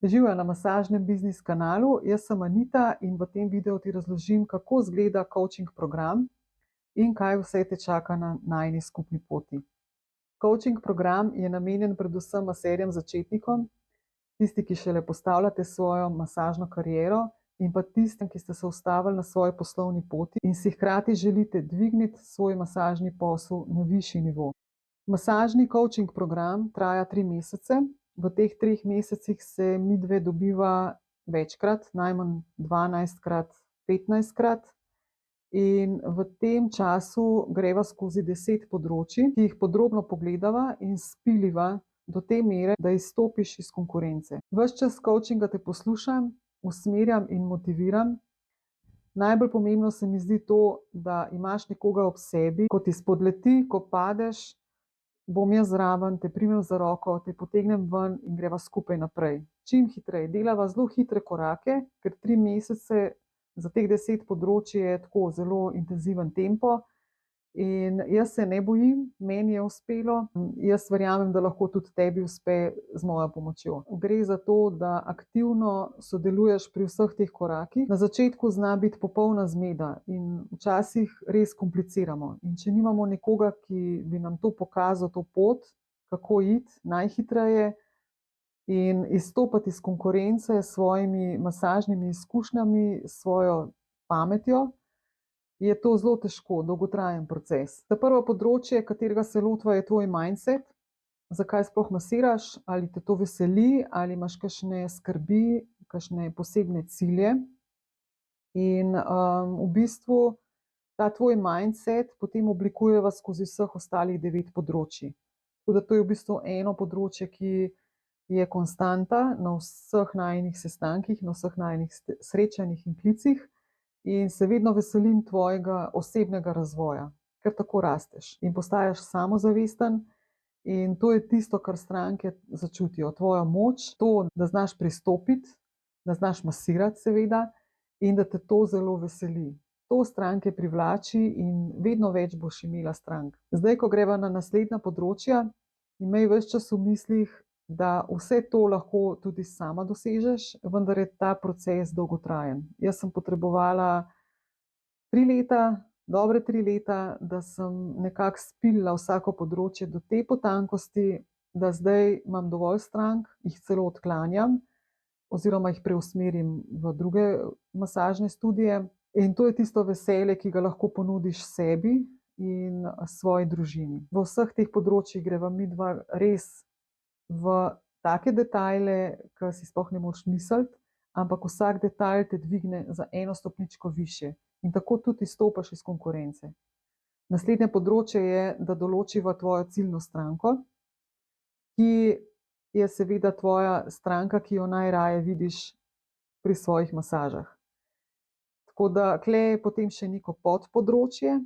Živjo na Masažnem biznis kanalu, jaz sem Anita in v tem videu ti razložim, kako izgleda coaching program in kaj vse te čaka na najini skupni poti. Coaching program je namenjen predvsem maserjem začetnikom, tisti, ki šele postavljate svojo masažno kariero, in pa tistim, ki ste se ustavili na svoji poslovni poti in si hkrati želite dvigniti svoj masažni posel na višji nivo. Masažni coaching program traja 3 mesece. V teh 3 mesecih se midve dobiva večkrat, najmanj 12krat, 15krat. In v tem času greva skozi 10 področij, ki jih podrobno pogledava in spiliva do te mere, da izstopiš iz konkurence. Ves čas coachinga te poslušam, usmerjam in motiviram. Najbolj pomembno se mi zdi to, da imaš nekoga ob sebi, ko ti spodleti, ko padeš, bom jaz zraven, te primem za roko, te potegnem ven in greva skupaj naprej. Čim hitreje, delava zelo hitre korake, ker 3 mesece za teh 10 področij je tako zelo intenziven tempo. In jaz se ne bojim, meni je uspelo, jaz verjamem, da lahko tudi tebi uspe z mojo pomočjo. Gre za to, da aktivno sodeluješ pri vseh teh korakih. Na začetku zna biti popolna zmeda in včasih res kompliciramo. In če nimamo nekoga, ki bi nam to pokazal, to pot, kako iti najhitreje in izstopati iz konkurence s svojimi masažnimi izkušnjami, s svojo pametjo, je to zelo težko, dolgotrajen proces. Ta prvo področje, katerega se lotva, je tvoj mindset. Zakaj sploh masiraš, ali te to veseli, ali imaš kakšne skrbi, kakšne posebne cilje. In v bistvu ta tvoj mindset potem oblikujeva skozi vseh ostalih 9 področij. Tako da to je v bistvu eno področje, ki je konstanta na vseh najinih sestankih, na vseh najinih srečanjih in klicih. In se vedno veselim tvojega osebnega razvoja, ker tako rasteš in postaješ samozavesten. In to je tisto, kar stranke začutijo, tvojo moč, to, da znaš pristopiti, da znaš masirati seveda in da te to zelo veseli. To stranke privlači in vedno več boš imela strank. Zdaj, ko greva na naslednja področja, imej ves čas v mislih, da vse to lahko tudi sama dosežeš, vendar je ta proces dolgotrajen. Jaz sem potrebovala 3 leta, dobre 3 leta, da sem nekako spilila vsako področje do te potankosti, da zdaj imam dovolj strank, jih celo odklanjam oziroma jih preusmerim v druge masažne studije. In to je tisto veselje, ki ga lahko ponudiš sebi in svoji družini. V vseh teh področjih greva midva res v take detajle, ki si sploh ne moreš misliti, ampak vsak detajl te dvigne za eno stopničko višje in tako tudi izstopaš iz konkurence. Naslednje področje je, da določiva tvojo ciljno stranko, ki je seveda tvoja stranka, ki jo najraje vidiš pri svojih masažah. Tako da tule je potem še neko podpodročje,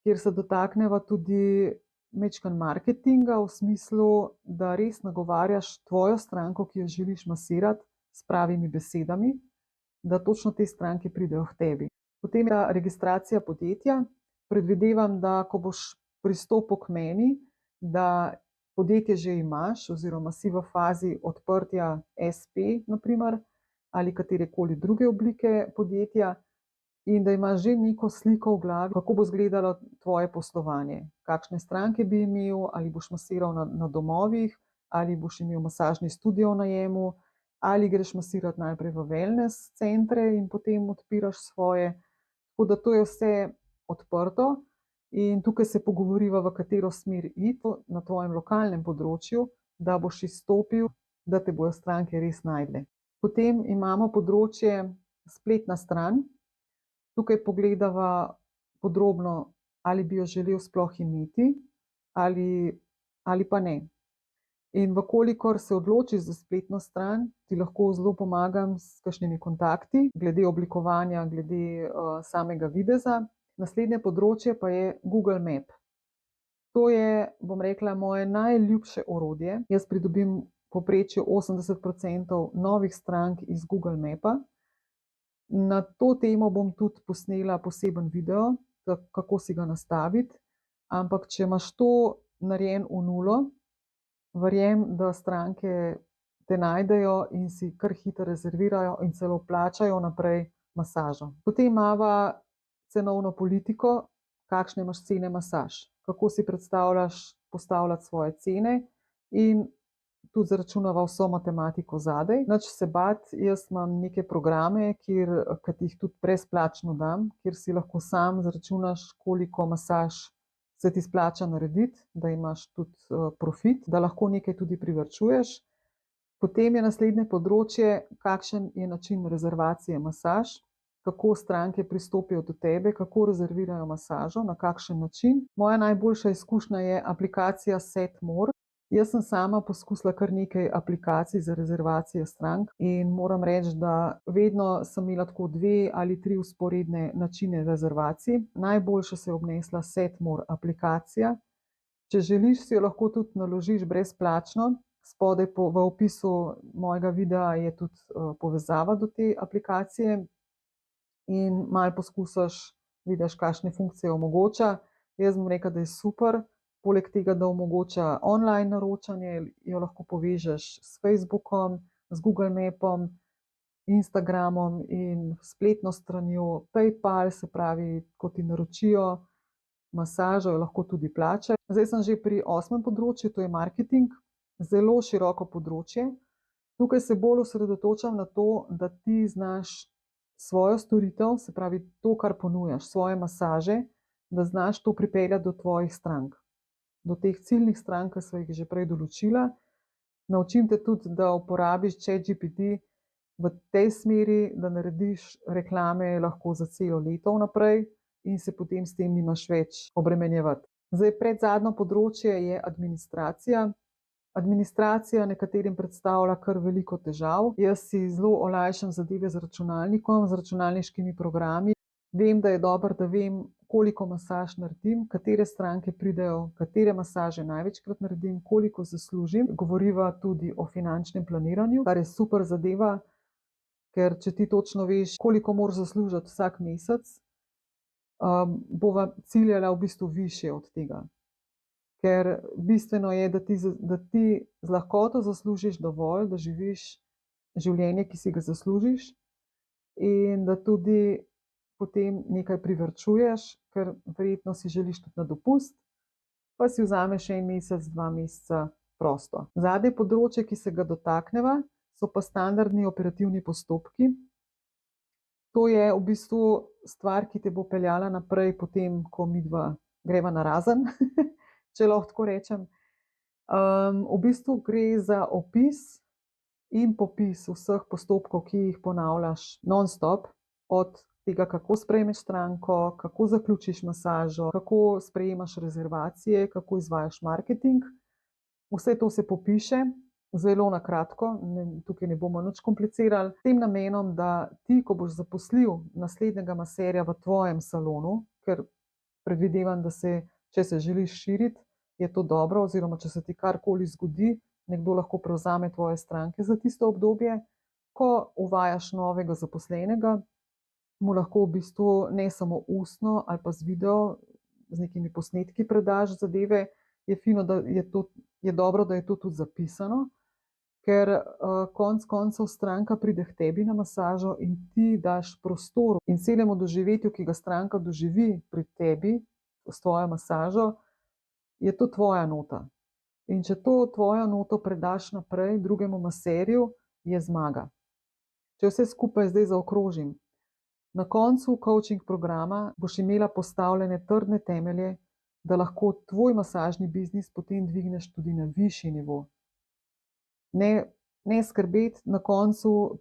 kjer se dotakneva tudi majčkeno marketinga, v smislu, da res nagovarjaš tvojo stranko, ki jo želiš masirati, s pravimi besedami, da točno te stranke pridejo k tebi. Potem je registracija podjetja. Predvidevam, da ko boš pristopil k meni, da podjetje že imaš oziroma si v fazi odprtja SP, na primer, ali katerekoli druge oblike podjetja, in da imaš že neko sliko v glavi, kako bo izgledalo tvoje poslovanje, kakšne stranke bi imel, ali boš masiral na domovih, ali boš imel masažni studio v najemu, ali greš masirati najprej v wellness centre in potem odpiraš svoje. Tako da to je vse odprto in tukaj se pogovoriva, v katero smer iti na tvojem lokalnem področju, da boš izstopil, da te bojo stranke res najdle. Potem imamo področje spletna stran. Tukaj pogledava podrobno, ali bi jo želel sploh imeti ali pa ne. In vkolikor se odločiš za spletno stran, ti lahko zelo pomagam s kakšnimi kontakti, glede oblikovanja, glede samega videza. Naslednje področje pa je Google Map. To je, bom rekla, moje najljubše orodje. Jaz pridobim v povprečju 80% novih strank iz Google Mapa. Na to temo bom tudi posnela poseben video, kako si ga nastaviti, ampak če imaš to narejen v nulo, verjamem, da stranke te najdejo in si kar hitro rezervirajo in celo plačajo naprej masažo. Potem imava cenovno politiko, kakšne imaš cene masaž, kako si predstavljaš postavljati svoje cene in tudi zaračunava vso matematiko zadaj. Nič se bati, jaz imam neke programe, ki ti jih tudi brezplačno dam, kjer si lahko sam zaračunaš, koliko masaž se ti splača narediti, da imaš tudi profit, da lahko nekaj tudi privarčuješ. Potem je naslednje področje, kakšen je način rezervacije masaž, kako stranke pristopijo do tebe, kako rezervirajo masažo, na kakšen način. Moja najboljša izkušnja je aplikacija Setmore. Jaz sem sama poskusila kar nekaj aplikacij za rezervacije strank in moram reči, da vedno sem imela tako 2 ali 3 vzporedne načine rezervacij. Najboljše se je obnesla Setmore aplikacija. Če želiš, si jo lahko tudi naložiš brezplačno. Spodaj v opisu mojega videa je tudi povezava do te aplikacije in malo poskusiš, vidiš, kakšne funkcije omogoča. Jaz bom rekla, da je super. Poleg tega, da omogoča online naročanje, jo lahko povežeš s Facebookom, z Google Mapom, Instagramom in spletno stranjo PayPal, se pravi, ko ti naročijo masažo, jo lahko tudi plačaš. Zdaj sem že pri 8. področju, to je marketing. Zelo široko področje. Tukaj se bolj osredotočam na to, da ti znaš svojo storitev, se pravi to, kar ponujaš, svoje masaže, da znaš to pripeljati do tvojih strank, do teh ciljnih strank, ki sva jih že prej določila. Naučim te tudi, da uporabiš ChatGPT v tej smeri, da narediš reklame lahko za celo leto vnaprej in se potem s tem nimaš več obremenjevati. Zdaj, predzadnje področje je administracija. Administracija nekaterim predstavlja kar veliko težav. Jaz si zelo olajšam zadeve z računalnikom, z računalniškimi programi. Vem, da je dobro, da vem, koliko masaž naredim, katere stranke pridejo, katere masaže največkrat naredim, koliko zaslužim. Govoriva tudi o finančnem planiranju, kar je super zadeva, ker če ti točno veš, koliko moraš zaslužiti vsak mesec, bova ciljala v bistvu višje od tega. Ker bistveno je, da ti z lahkoto zaslužiš dovolj, da živiš življenje, ki si ga zaslužiš, in da tudi potem nekaj privarčuješ, ker verjetno si želiš tudi na dopust, pa si vzameš 1 mesec, 2 meseca prosto. Zadnje področje, ki se ga dotakneva, so pa standardni operativni postopki. To je v bistvu stvar, ki te bo peljala naprej potem, ko midva greva narazen, če lahko tako rečem. V bistvu gre za opis in popis vseh postopkov, ki jih ponavljaš non-stop, od tega, kako sprejmeš stranko, kako zaključiš masažo, kako sprejemaš rezervacije, kako izvajaš marketing. Vse to se popiše, zelo na kratko, tukaj ne bomo nič komplicirali, s tem namenom, da ti, ko boš zaposlil naslednjega maserja v tvojem salonu, ker predvidevam, da če se želiš širiti, je to dobro, oziroma če se ti karkoli zgodi, nekdo lahko prevzame tvoje stranke za tisto obdobje. Ko uvajaš novega zaposlenega, mu lahko v bistvu ne samo ustno ali pa z video, z nekimi posnetki predaš zadeve, je fino, da je dobro, da je to tudi zapisano, ker konec koncev stranka pride k tebi na masažo in ti daš prostor in celemu doživetju, ki ga stranka doživi pri tebi s tvojo masažo, je to tvoja nota. In če to tvojo noto predaš naprej drugemu maserju, je zmaga. Če vse skupaj zdaj zaokrožim, na koncu coaching programa boš imela postavljene trdne temelje, da lahko tvoj masažni biznis potem dvigneš tudi na višji nivo. Ne skrbeti,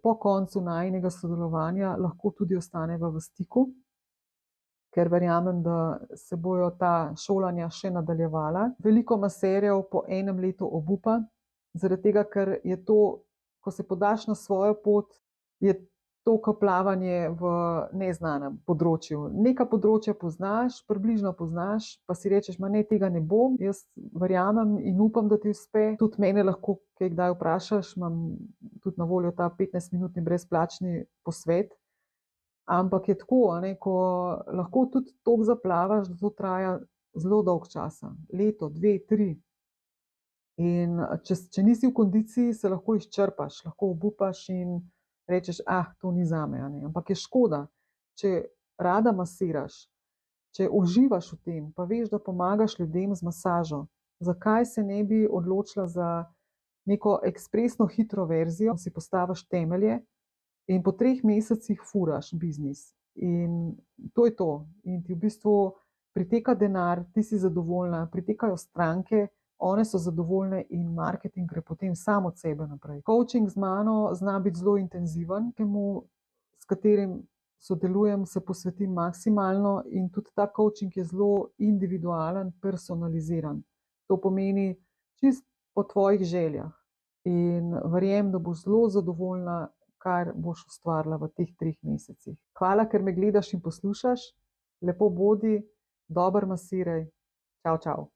po koncu najinega sodelovanja lahko tudi ostaneva v stiku, ker verjamem, da se bojo ta šolanja še nadaljevala. Veliko maserjev po 1 letu obupa, zaradi tega, ker je to, ko se podaš na svojo pot, je to kot plavanje v neznanem področju. Neka področja poznaš, približno poznaš, pa si rečeš, ne, tega ne bom. Jaz verjamem in upam, da ti uspe. Tudi mene lahko kaj kdaj vprašaš, imam tudi na voljo ta 15-minutni brezplačni posvet. Ampak je tako, ko lahko tudi toliko zaplavaš, da to traja zelo dolgo časa. Leto, 2, 3. In če nisi v kondiciji, se lahko izčrpaš, lahko obupaš in rečeš, to ni zame, a ne. Ampak je škoda, če rada masiraš, če uživaš v tem, pa veš, da pomagaš ljudem z masažo, zakaj se ne bi odločila za neko ekspresno hitro verzijo, si postaviš temelje in po 3 mesecih furaš biznis. In to je to. In ti v bistvu priteka denar, ti si zadovoljna, pritekajo stranke, one so zadovoljne in marketing gre potem sam od sebe naprej. Coaching z mano zna biti zelo intenziven, s katerim sodelujem, se posvetim maksimalno in tudi ta coaching je zelo individualen, personaliziran. To pomeni čist po tvojih željah. In verjamem, da boš zelo zadovoljna, kar boš ustvarila v teh 3 mesecih. Hvala, ker me gledaš in poslušaš. Lepo bodi, dobro masiraj. Čau, čau.